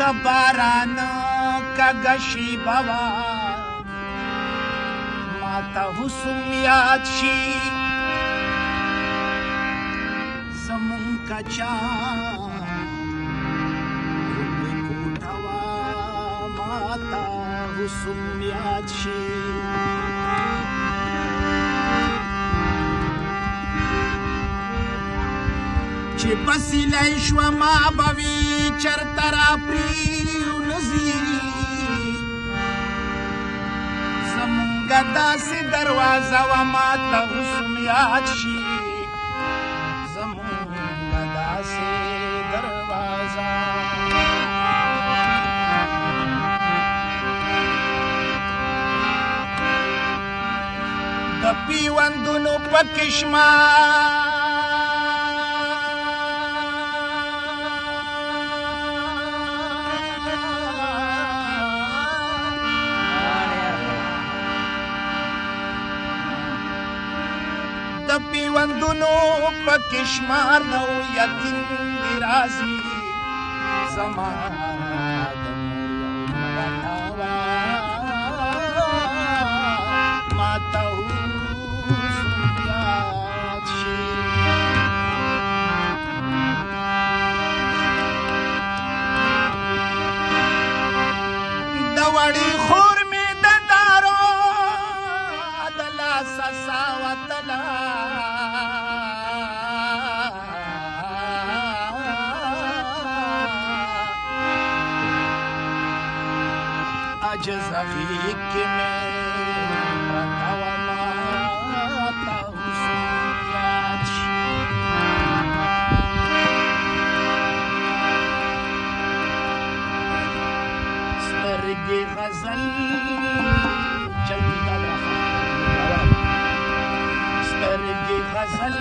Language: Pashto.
د باران کږه شیبه وه ماته حسن یاد شي زمونږ کچا ګلې کوټه وه ماته حسن یاد شي چې بسیلی شومه به وي چرته راپرېونځي زمونږه داسې دروازه وه ماته حسن یاد شي زمونږه داسې دروازه د پیوندونو په کشمار د پیوندونو په کشمار نو یقین دی راځي زما د مور ماته حسن یاد شي د وړې خور مې د دارو د لاسه ساوتله عجز غیږ کې مې پرته وه ماته حسن یاد شي سترګې غزل سترګې غزل